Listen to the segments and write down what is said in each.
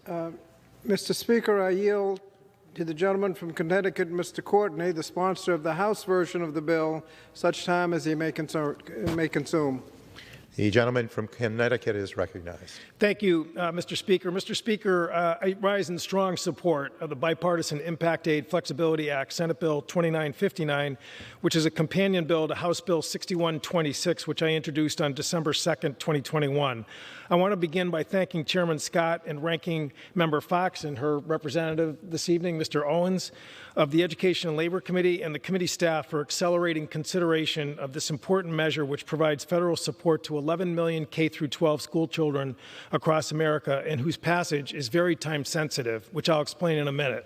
Mr. Speaker, I yield to the gentleman from Connecticut, Mr. Courtney, the sponsor of the House version of the bill, such time as he may consume. The gentleman from Connecticut is recognized. Thank you, Mr. Speaker. Mr. Speaker, I rise in strong support of the Bipartisan Impact Aid Flexibility Act, Senate Bill 2959, which is a companion bill to House Bill 6126, which I introduced on December 2nd, 2021. I want to begin by thanking Chairman Scott and Ranking Member Fox and her representative this evening, Mr. Owens, of the Education and Labor Committee and the committee staff for accelerating consideration of this important measure, which provides federal support to 11 million K-12 school children across America and whose passage is very time sensitive, which I'll explain in a minute.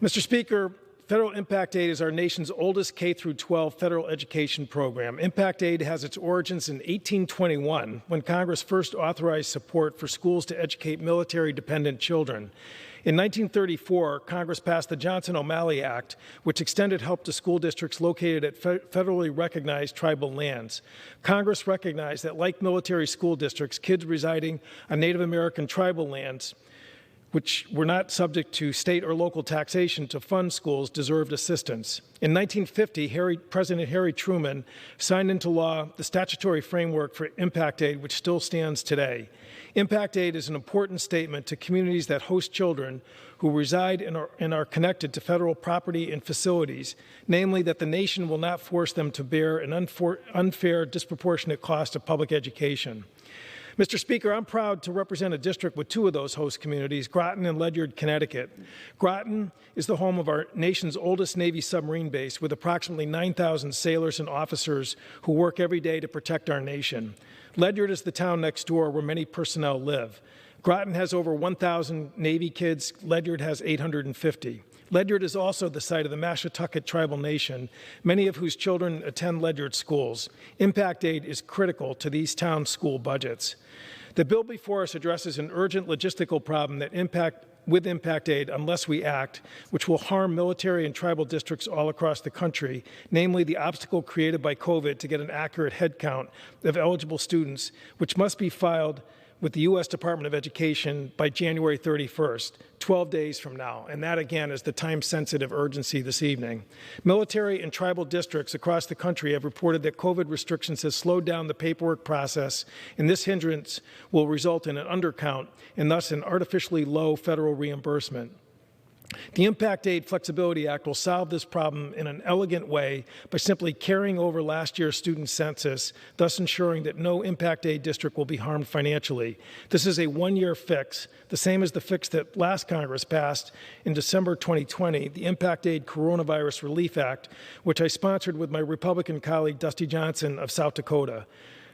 Mr. Speaker, Federal Impact Aid is our nation's oldest K-12 federal education program. Impact Aid has its origins in 1821, when Congress first authorized support for schools to educate military-dependent children. In 1934, Congress passed the Johnson-O'Malley Act, which extended help to school districts located at federally recognized tribal lands. Congress recognized that, like military school districts, kids residing on Native American tribal lands, which were not subject to state or local taxation to fund schools, deserved assistance. In 1950, President Harry Truman signed into law the statutory framework for Impact Aid, which still stands today. Impact Aid is an important statement to communities that host children who reside and are connected to federal property and facilities, namely that the nation will not force them to bear an unfair, disproportionate cost of public education. Mr. Speaker, I'm proud to represent a district with two of those host communities, Groton and Ledyard, Connecticut. Groton is the home of our nation's oldest Navy submarine base, with approximately 9,000 sailors and officers who work every day to protect our nation. Ledyard is the town next door where many personnel live. Groton has over 1,000 Navy kids. Ledyard has 850. Ledyard is also the site of the Mashantucket Tribal Nation, many of whose children attend Ledyard schools. Impact Aid is critical to these town school budgets. The bill before us addresses an urgent logistical problem with Impact Aid unless we act, which will harm military and tribal districts all across the country, namely the obstacle created by COVID to get an accurate head count of eligible students, which must be filed with the U.S. Department of Education by January 31st, 12 days from now. And that, again, is the time-sensitive urgency this evening. Military and tribal districts across the country have reported that COVID restrictions have slowed down the paperwork process, and this hindrance will result in an undercount and thus an artificially low federal reimbursement. The Impact Aid Flexibility Act will solve this problem in an elegant way by simply carrying over last year's student census, thus ensuring that no Impact Aid district will be harmed financially. This is a one-year fix, the same as the fix that last Congress passed in December 2020, the Impact Aid Coronavirus Relief Act, which I sponsored with my Republican colleague Dusty Johnson of South Dakota.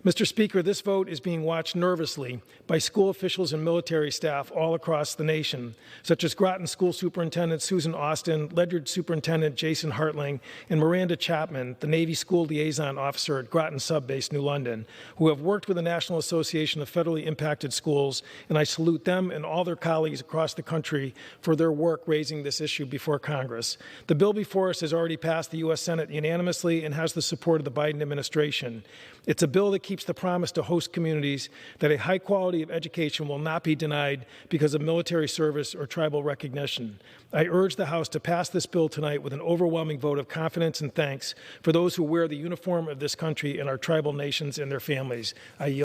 Mr. Speaker, this vote is being watched nervously by school officials and military staff all across the nation, such as Groton School Superintendent Susan Austin, Ledyard Superintendent Jason Hartling, and Miranda Chapman, the Navy School Liaison Officer at Groton Sub Base, New London, who have worked with the National Association of Federally Impacted Schools, and I salute them and all their colleagues across the country for their work raising this issue before Congress. The bill before us has already passed the U.S. Senate unanimously and has the support of the Biden administration. It's a bill that keeps the promise to host communities that a high quality of education will not be denied because of military service or tribal recognition. I urge the House to pass this bill tonight with an overwhelming vote of confidence and thanks for those who wear the uniform of this country and our tribal nations and their families. I yield.